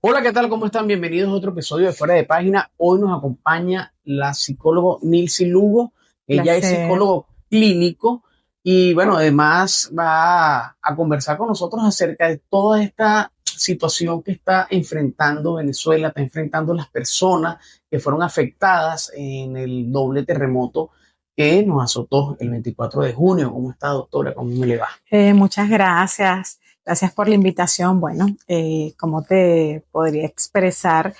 Hola, ¿qué tal? ¿Cómo están? Bienvenidos a otro episodio de Fuera de Página. Hoy nos acompaña la psicóloga Nilcy Lugo. Ella es Placer. psicólogo clínico y bueno, además va a conversar con nosotros acerca de toda esta situación que está enfrentando Venezuela, está enfrentando las personas que fueron afectadas en el doble terremoto que nos azotó el 24 de junio. ¿Cómo está, doctora? ¿Cómo me le va? Muchas gracias. Gracias por la invitación. Bueno, ¿cómo te podría expresar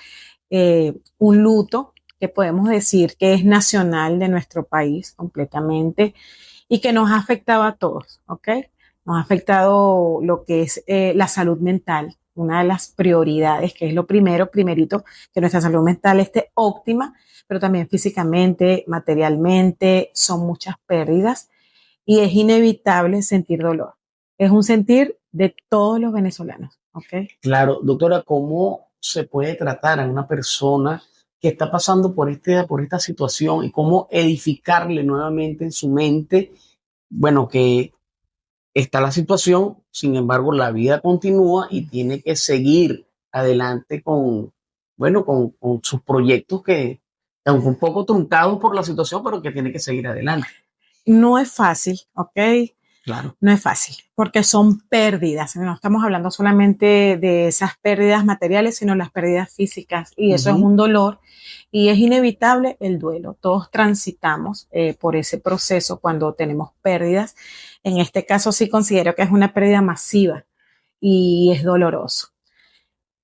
un luto que podemos decir que es nacional de nuestro país completamente y que nos ha afectado a todos, ¿ok? Nos ha afectado lo que es la salud mental, una de las prioridades, que es lo primerito, que nuestra salud mental esté óptima, pero también físicamente, materialmente, son muchas pérdidas y es inevitable sentir dolor. Es un sentir de todos los venezolanos, ¿ok? Claro, doctora, ¿cómo se puede tratar a una persona que está pasando por esta situación y cómo edificarle nuevamente en su mente, bueno, que está la situación, sin embargo, la vida continúa y tiene que seguir adelante con, bueno, con sus proyectos que, aunque un poco truncados por la situación, pero que tiene que seguir adelante? No es fácil, ¿ok? Claro. No es fácil, porque son pérdidas. No estamos hablando solamente de esas pérdidas materiales, sino las pérdidas físicas. Y eso es Ujú. un dolor y es inevitable el duelo. Todos transitamos por ese proceso cuando tenemos pérdidas. En este caso sí considero que es una pérdida masiva y es doloroso.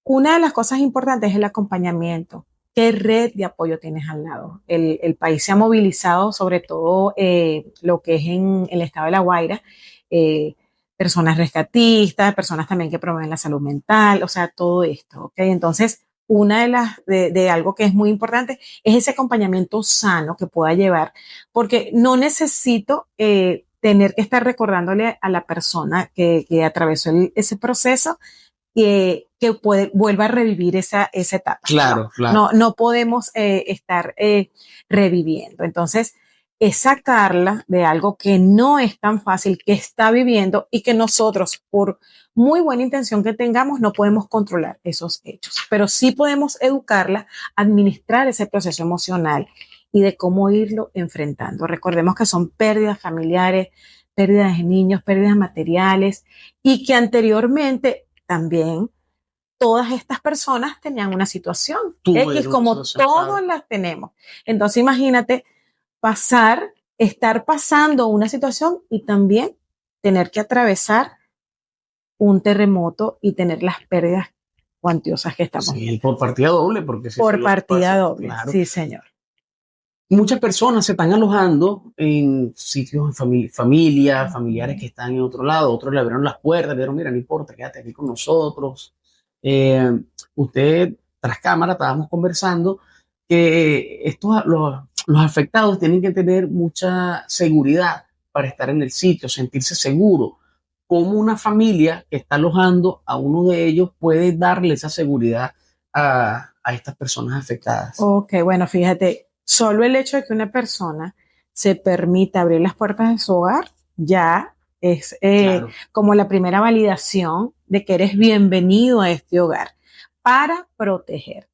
Una de las cosas importantes es el acompañamiento. ¿Qué red de apoyo tienes al lado? El país se ha movilizado, sobre todo lo que es en el estado de La Guaira, eh, personas rescatistas, personas también que promueven la salud mental, o sea, todo esto, ¿ok? Entonces, una de las, de algo que es muy importante es ese acompañamiento sano que pueda llevar, porque no necesito tener que estar recordándole a la persona que atravesó ese proceso que vuelva a revivir esa etapa. No, Claro, claro. no, no podemos estar reviviendo. Entonces, es sacarla de algo que no es tan fácil, que está viviendo y que nosotros, por muy buena intención que tengamos, no podemos controlar esos hechos, pero sí podemos educarla, administrar ese proceso emocional y de cómo irlo enfrentando. Recordemos que son pérdidas familiares, pérdidas de niños, pérdidas materiales y que anteriormente también todas estas personas tenían una situación X Tuvieron una como situación, todos claro. las tenemos. Entonces imagínate estar pasando una situación y también tener que atravesar un terremoto y tener las pérdidas cuantiosas que estamos Sí, viendo. por partida doble, porque si eso es Por lo que partida pasa, doble, claro. sí señor. Muchas personas se están alojando en sitios de familiares que están en otro lado, otros le abrieron las puertas, le dijeron, mira, no importa, quédate aquí con nosotros. Eh, Usted, tras cámara, estábamos conversando que los afectados tienen que tener mucha seguridad para estar en el sitio, sentirse seguro. ¿Cómo una familia que está alojando a uno de ellos puede darle esa seguridad a estas personas afectadas? Ok, bueno, fíjate, solo el hecho de que una persona se permita abrir las puertas de su hogar ya es Claro. como la primera validación de que eres bienvenido a este hogar para proteger.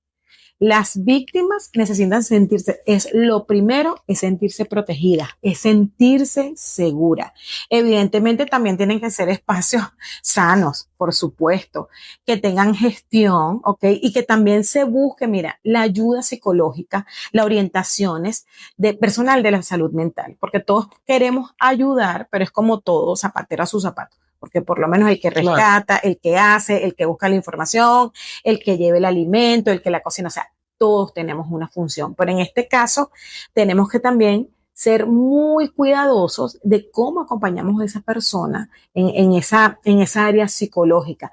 Las víctimas necesitan sentirse, es lo primero, es sentirse protegida, es sentirse segura. Evidentemente también tienen que ser espacios sanos, por supuesto, que tengan gestión, ¿ok? Y que también se busque, mira, la ayuda psicológica, las orientaciones de personal de la salud mental, porque todos queremos ayudar, pero es como todo, zapatero a su zapato, porque por lo menos el que Claro. rescata, el que hace, el que busca la información, el que lleve el alimento, el que la cocina, o sea, todos tenemos una función, pero en este caso tenemos que también ser muy cuidadosos de cómo acompañamos a esa persona en esa área psicológica.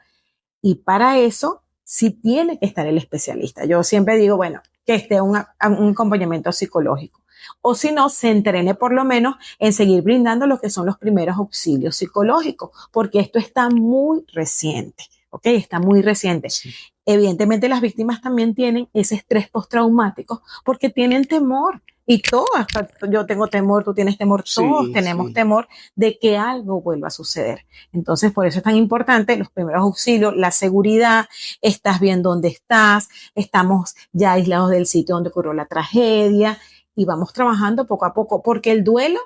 Y para eso sí tiene que estar el especialista. Yo siempre digo, bueno, que esté un acompañamiento psicológico. O si no, se entrene por lo menos en seguir brindando lo que son los primeros auxilios psicológicos, porque esto está muy reciente, ¿ok? Está muy reciente. Sí. Evidentemente las víctimas también tienen ese estrés postraumático porque tienen temor. Y todas, yo tengo temor, tú tienes temor, todos tenemos temor de que algo vuelva a suceder. Entonces, por eso es tan importante los primeros auxilios, la seguridad, estás bien dónde estás, estamos ya aislados del sitio donde ocurrió la tragedia y vamos trabajando poco a poco, porque el duelo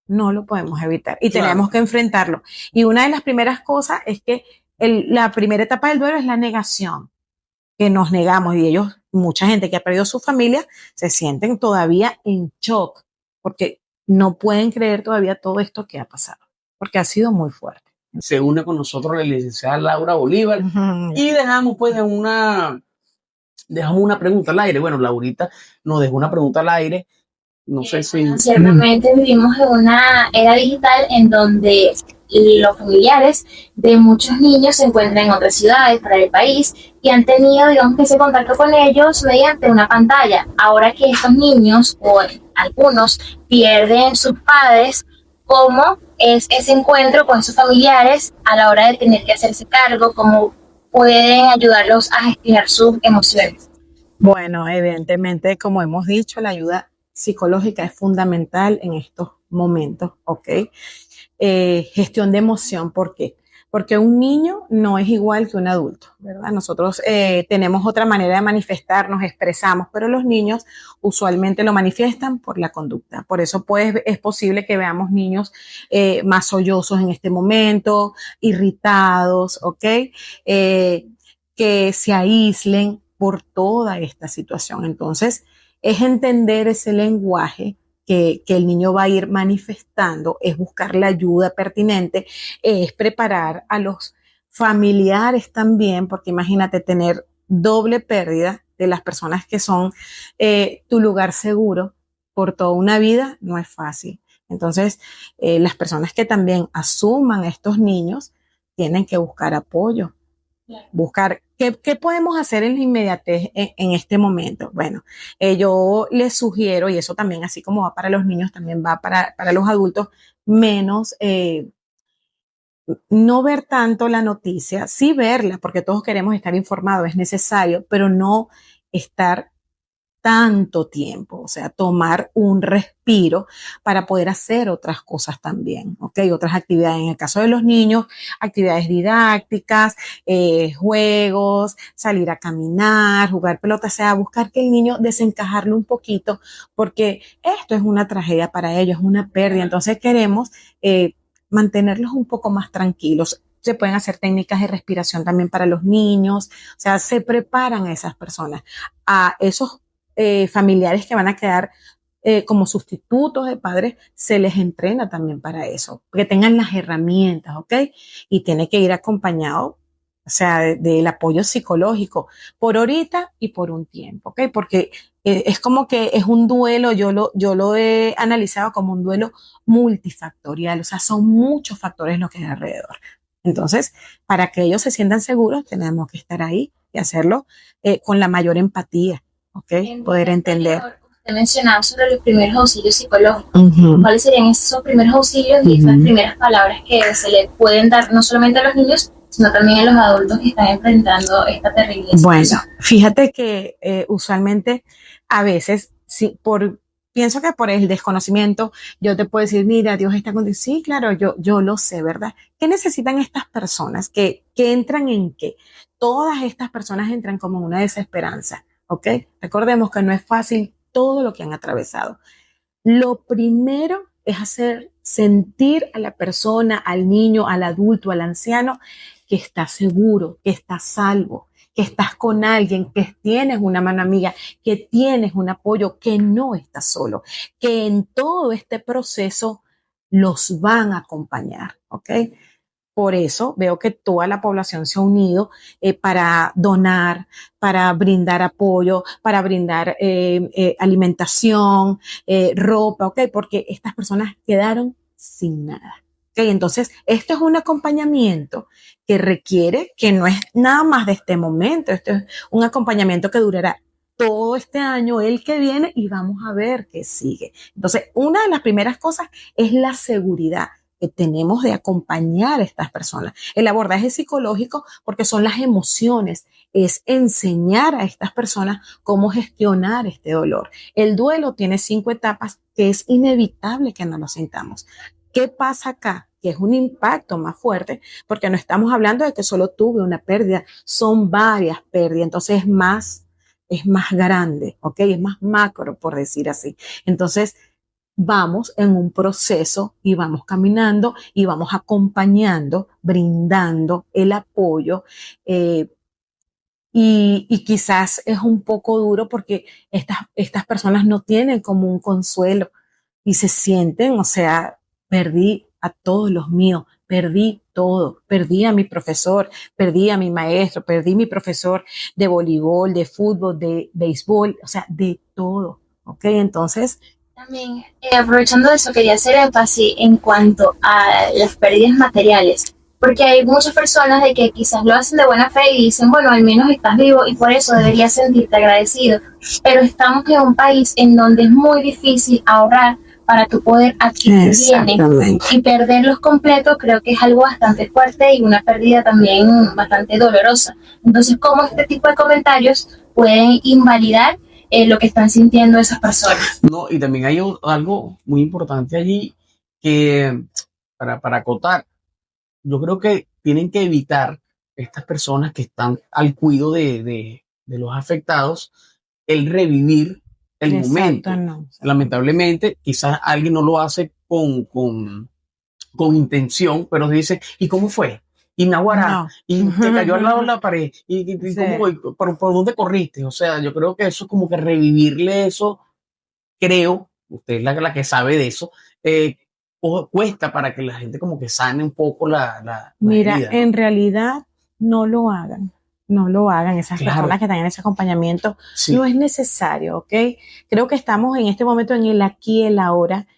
no lo podemos evitar y tenemos que enfrentarlo. Y una de las primeras cosas es que la primera etapa del duelo es la negación, que nos negamos, y ellos, mucha gente que ha perdido su familia, se sienten todavía en shock, porque no pueden creer todavía todo esto que ha pasado, porque ha sido muy fuerte. Se une con nosotros la licenciada Laura Bolívar y dejamos una pregunta al aire. Bueno, Laurita nos dejó una pregunta al aire. No sé si... Ciertamente vivimos en una era digital en donde los familiares de muchos niños se encuentran en otras ciudades fuera del país y han tenido, digamos, que ese contacto con ellos mediante una pantalla. Ahora que estos niños o algunos pierden sus padres, ¿cómo es ese encuentro con sus familiares a la hora de tener que hacerse cargo? ¿Cómo pueden ayudarlos a gestionar sus emociones? Bueno, evidentemente, como hemos dicho, la ayuda psicológica es fundamental en estos momentos, ¿ok? Gestión de emoción, ¿por qué? Porque un niño no es igual que un adulto, ¿verdad? Nosotros tenemos otra manera de manifestarnos, expresamos, pero los niños usualmente lo manifiestan por la conducta. Por eso pues, es posible que veamos niños más sollozos en este momento, irritados, ¿ok? Que se aíslen por toda esta situación. Entonces, es entender ese lenguaje que el niño va a ir manifestando, es buscar la ayuda pertinente, es preparar a los familiares también, porque imagínate tener doble pérdida de las personas que son tu lugar seguro por toda una vida, no es fácil. Entonces, las personas que también asuman a estos niños tienen que buscar apoyo, buscar qué podemos hacer en la inmediatez en este momento. Bueno, yo les sugiero, y eso también, así como va para los niños, también va para los adultos, menos no ver tanto la noticia, sí verla, porque todos queremos estar informados, es necesario, pero no estar tanto tiempo, o sea, tomar un respiro para poder hacer otras cosas también, ¿ok? Otras actividades, en el caso de los niños, actividades didácticas, juegos, salir a caminar, jugar pelota, o sea, buscar que el niño desencajarlo un poquito, porque esto es una tragedia para ellos, es una pérdida, entonces queremos mantenerlos un poco más tranquilos. Se pueden hacer técnicas de respiración también para los niños, o sea, se preparan a esas personas, a esos familiares que van a quedar como sustitutos de padres, se les entrena también para eso, que tengan las herramientas, ¿ok? Y tiene que ir acompañado, o sea, del apoyo psicológico, por ahorita y por un tiempo, ¿ok? Porque es como que es un duelo, yo lo he analizado como un duelo multifactorial, o sea, son muchos factores los que hay alrededor. Entonces, para que ellos se sientan seguros, tenemos que estar ahí y hacerlo con la mayor empatía. Okay, poder entender. Usted mencionaba sobre los primeros auxilios psicológicos. ¿Cuáles serían esos primeros auxilios y esas primeras palabras que se le pueden dar no solamente a los niños, sino también a los adultos que están enfrentando esta terrible situación? Bueno, fíjate que usualmente a veces, pienso que por el desconocimiento, yo te puedo decir, mira, Dios está contigo. Sí, claro, yo lo sé, ¿verdad? ¿Qué necesitan estas personas? ¿Que entran en qué? Todas estas personas entran como en una desesperanza. ¿Ok? Recordemos que no es fácil todo lo que han atravesado. Lo primero es hacer sentir a la persona, al niño, al adulto, al anciano, que está seguro, que está salvo, que estás con alguien, que tienes una mano amiga, que tienes un apoyo, que no estás solo, que en todo este proceso los van a acompañar. ¿Ok? Por eso veo que toda la población se ha unido para donar, para brindar apoyo, para brindar alimentación, ropa, ¿ok? Porque estas personas quedaron sin nada. ¿Okay? Entonces, esto es un acompañamiento que requiere, que no es nada más de este momento, esto es un acompañamiento que durará todo este año, el que viene, y vamos a ver qué sigue. Entonces, una de las primeras cosas es la seguridad. tenemos de acompañar a estas personas. El abordaje psicológico, porque son las emociones, es enseñar a estas personas cómo gestionar este dolor. El duelo tiene 5 etapas que es inevitable que no lo sintamos. ¿Qué pasa acá? Que es un impacto más fuerte, porque no estamos hablando de que solo tuve una pérdida, son varias pérdidas, entonces es más grande, ¿ok? Es más macro, por decir así. Entonces, vamos en un proceso y vamos caminando y vamos acompañando, brindando el apoyo. Y quizás es un poco duro porque estas personas no tienen como un consuelo y se sienten, o sea, perdí a todos los míos, perdí todo, perdí a mi profesor, perdí a mi maestro, perdí a mi profesor de voleibol, de fútbol, de béisbol, o sea, de todo, ¿ok? Entonces, también, aprovechando eso, quería hacer énfasis en cuanto a las pérdidas materiales, porque hay muchas personas de que quizás lo hacen de buena fe y dicen, bueno, al menos estás vivo y por eso deberías sentirte agradecido, pero estamos en un país en donde es muy difícil ahorrar para tu poder adquirir bienes y perderlos completos. Creo que es algo bastante fuerte y una pérdida también bastante dolorosa. Entonces, ¿cómo este tipo de comentarios pueden invalidar lo que están sintiendo esas personas? No, y también hay algo muy importante allí que para acotar, yo creo que tienen que evitar estas personas que están al cuidado de los afectados el revivir el momento. no. Lamentablemente, quizás alguien no lo hace con intención, pero dice, ¿y cómo fue? Y Naguará, No. y te cayó al lado de la pared, y Sí. ¿cómo, por dónde corriste? O sea, yo creo que eso es como que revivirle eso, creo, usted es la que sabe de eso, cuesta para que la gente como que sane un poco la Mira, herida, ¿no? en realidad no lo hagan. No lo hagan. Esas Claro. personas que están en ese acompañamiento, Sí. no es necesario, ¿ok? Creo que estamos en este momento en el aquí y el ahora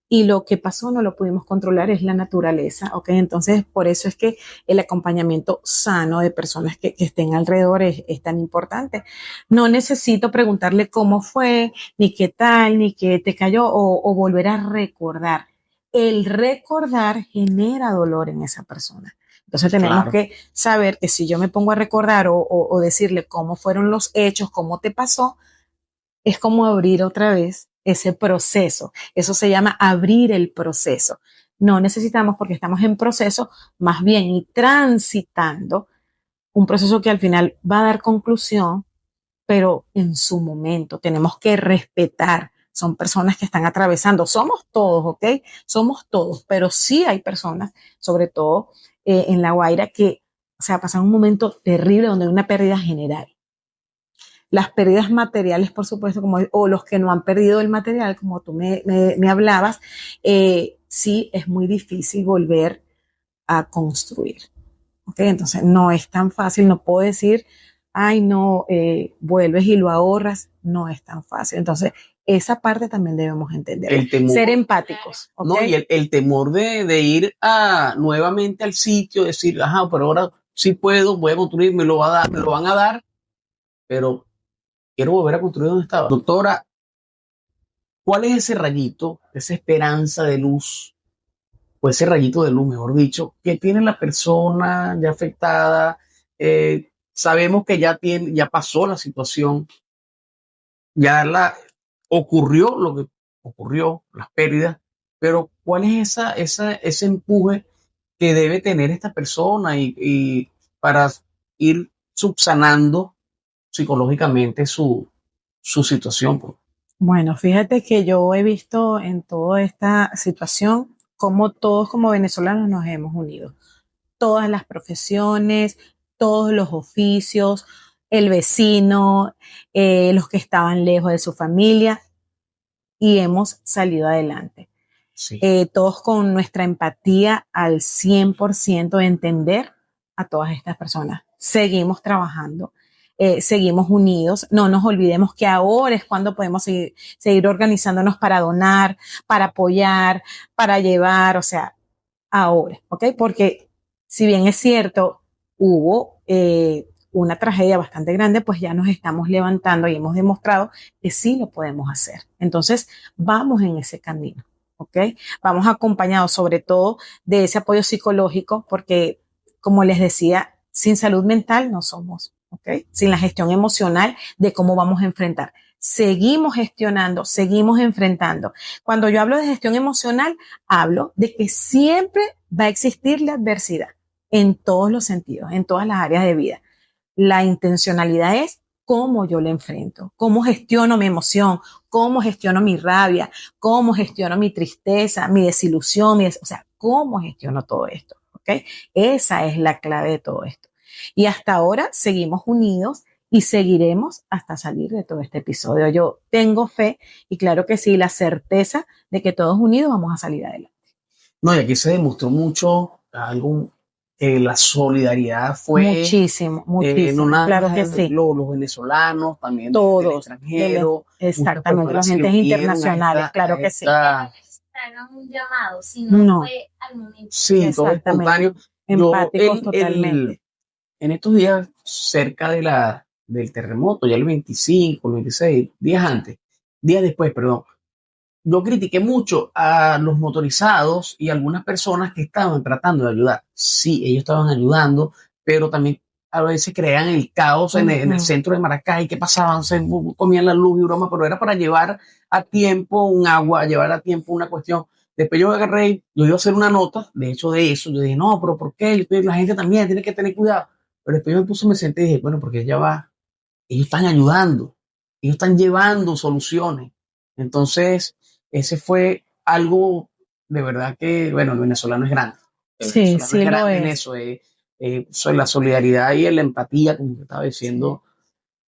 y lo que pasó no lo pudimos controlar, es la naturaleza, ¿ok? Entonces, por eso es que el acompañamiento sano de personas que estén alrededor es tan importante. No necesito preguntarle cómo fue, ni qué tal, ni qué te cayó, o volver a recordar. El recordar genera dolor en esa persona. Entonces tenemos Claro. que saber que si yo me pongo a recordar o decirle cómo fueron los hechos, cómo te pasó, es como abrir otra vez ese proceso. Eso se llama abrir el proceso. No necesitamos, porque estamos en proceso, más bien y transitando un proceso que al final va a dar conclusión, pero en su momento tenemos que respetar. Son personas que están atravesando, somos todos, ¿ok? Somos todos, pero sí hay personas, sobre todo en La Guaira, que, o sea, pasan un momento terrible donde hay una pérdida general. Las pérdidas materiales, por supuesto, o los que no han perdido el material, como tú me hablabas, sí es muy difícil volver a construir. ¿Okay? Entonces, no es tan fácil, no puedo decir, ay, no, vuelves y lo ahorras, no es tan fácil. Entonces, esa parte también debemos entender. El temor, ser empáticos. ¿Okay? ¿no? Y el temor de ir nuevamente al sitio, decir, ajá, pero ahora sí puedo, voy a construir, me lo van a dar, pero quiero volver a construir donde estaba. Doctora, ¿cuál es ese rayito, esa esperanza de luz, o ese rayito de luz, mejor dicho, que tiene la persona ya afectada? Sabemos que ya pasó la situación, ocurrió lo que ocurrió, las pérdidas, pero ¿cuál es ese empuje que debe tener esta persona y para ir subsanando psicológicamente su situación? Pues? Bueno, fíjate que yo he visto en toda esta situación cómo todos como venezolanos nos hemos unido. Todas las profesiones, todos los oficios, el vecino, los que estaban lejos de su familia, y hemos salido adelante. Sí. Todos con nuestra empatía al 100% de entender a todas estas personas. Seguimos trabajando. Seguimos unidos. No nos olvidemos que ahora es cuando podemos seguir organizándonos para donar, para apoyar, para llevar, o sea, ahora, ¿ok? Porque si bien es cierto, hubo una tragedia bastante grande, pues ya nos estamos levantando y hemos demostrado que sí lo podemos hacer. Entonces, vamos en ese camino, ¿ok? Vamos acompañados sobre todo de ese apoyo psicológico, porque, como les decía, sin salud mental no somos, ¿ok? Sin la gestión emocional de cómo vamos a enfrentar. Seguimos gestionando, seguimos enfrentando. Cuando yo hablo de gestión emocional, hablo de que siempre va a existir la adversidad en todos los sentidos, en todas las áreas de vida. La intencionalidad es cómo yo la enfrento, cómo gestiono mi emoción, cómo gestiono mi rabia, cómo gestiono mi tristeza, mi desilusión, o sea, cómo gestiono todo esto, ¿ok? Esa es la clave de todo esto. Y hasta ahora seguimos unidos y seguiremos hasta salir de todo este episodio. Yo tengo fe y claro que sí, la certeza de que todos unidos vamos a salir adelante. No, y aquí se demostró mucho algo, que la solidaridad fue muchísimo, no nada claro más que sí. Los venezolanos, también del Todos, extranjero, exactamente, los entes internacionales, claro que sí. Hagan un llamado, sino fue al momento. Sí, todo espontáneo. Empáticos totalmente. En estos días, cerca del terremoto, ya el 25, el 26, días después, perdón, yo critiqué mucho a los motorizados y algunas personas que estaban tratando de ayudar. Sí, ellos estaban ayudando, pero también a veces crean el caos en el centro de Maracay. ¿Qué pasaban? Se comían la luz y broma, pero era para llevar a tiempo un agua, llevar a tiempo una cuestión. Después yo agarré, yo iba a hacer una nota, de hecho de eso, yo dije, no, pero ¿por qué? La gente también tiene que tener cuidado. Pero después me senté y dije, bueno, porque ya va, ellos están ayudando, ellos están llevando soluciones. Entonces, ese fue algo de verdad que, bueno, el venezolano es grande. El venezolano es grande en eso. La solidaridad y la empatía, como te estaba diciendo,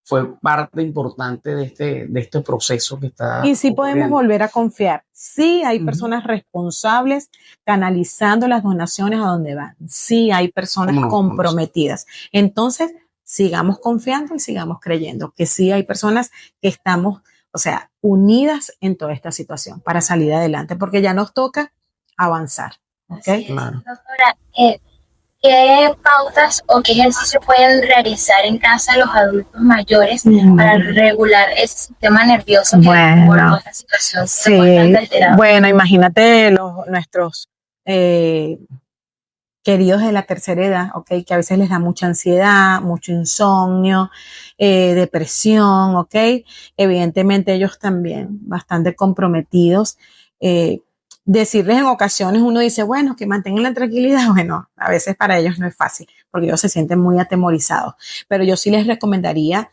fue parte importante de este proceso que está Y sí podemos volver a confiar. Sí hay personas responsables canalizando las donaciones a donde van. Sí hay personas comprometidas. Entonces, sigamos confiando y sigamos creyendo que sí hay personas que estamos, o sea, unidas en toda esta situación para salir adelante, porque ya nos toca avanzar. ¿Okay? Claro. Doctora, ¿qué pautas o qué ejercicios pueden realizar en casa los adultos mayores para regular ese sistema nervioso que por toda esta situación se encuentra alterado? Bueno, imagínate nuestros queridos de la tercera edad, ¿ok? Que a veces les da mucha ansiedad, mucho insomnio, depresión, ¿ok? Evidentemente ellos también bastante comprometidos. Decirles en ocasiones, uno dice, bueno, que mantengan la tranquilidad. Bueno, a veces para ellos no es fácil, porque ellos se sienten muy atemorizados. Pero yo sí les recomendaría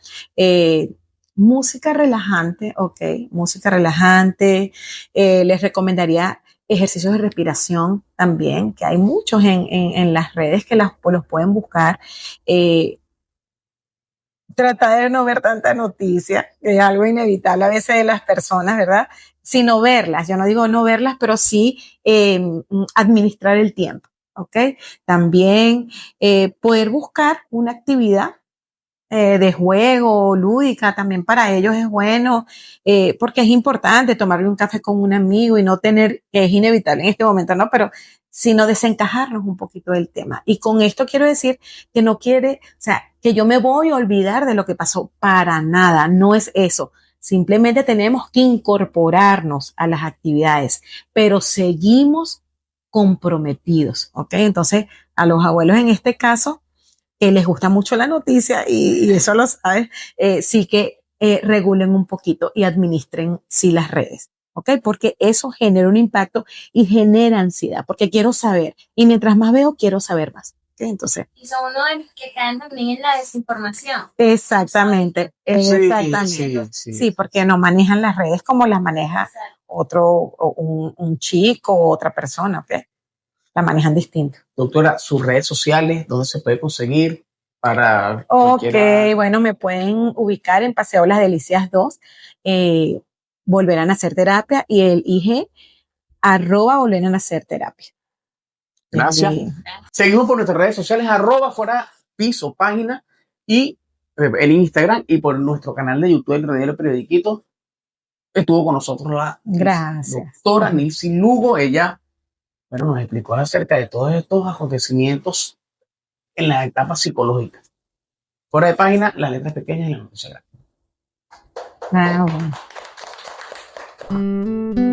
música relajante, ¿ok? Música relajante. Les recomendaría ejercicios de respiración también, que hay muchos en las redes que los pueden buscar. Tratar de no ver tanta noticia, que es algo inevitable a veces de las personas, ¿verdad? Sino verlas. Yo no digo no verlas, pero sí administrar el tiempo, ¿ok? También poder buscar una actividad de juego, lúdica, también para ellos es bueno, porque es importante tomarle un café con un amigo y no tener, que es inevitable en este momento, ¿no? Pero sino desencajarnos un poquito del tema. Y con esto quiero decir que no quiere, o sea, que yo me voy a olvidar de lo que pasó, para nada, no es eso. Simplemente tenemos que incorporarnos a las actividades, pero seguimos comprometidos, ¿ok? Entonces, a los abuelos en este caso, les gusta mucho la noticia y eso lo sabes, sí que regulen un poquito y administren sí las redes, ¿ok? Porque eso genera un impacto y genera ansiedad, porque quiero saber, y mientras más veo, quiero saber más. ¿Okay? Entonces, y son uno de los que caen también en la desinformación. Exactamente, exactamente. Sí, porque no manejan las redes como las maneja un chico o otra persona, ¿ok? La manejan distinto. Doctora, sus redes sociales, ¿dónde se puede conseguir? Bueno, me pueden ubicar en Paseo Las Delicias 2, Volverán a Hacer Terapia, y el IG, @Volverán a Hacer Terapia. Gracias. Seguimos por nuestras redes sociales, @fuera_piso página, y en Instagram, y por nuestro canal de YouTube, el Radio Periodiquito. Estuvo con nosotros la doctora Nilsi Lugo. Ella, bueno, nos explicó acerca de todos estos acontecimientos en la etapa psicológica. Fuera de página, las letras pequeñas y la noticia grande. Bueno.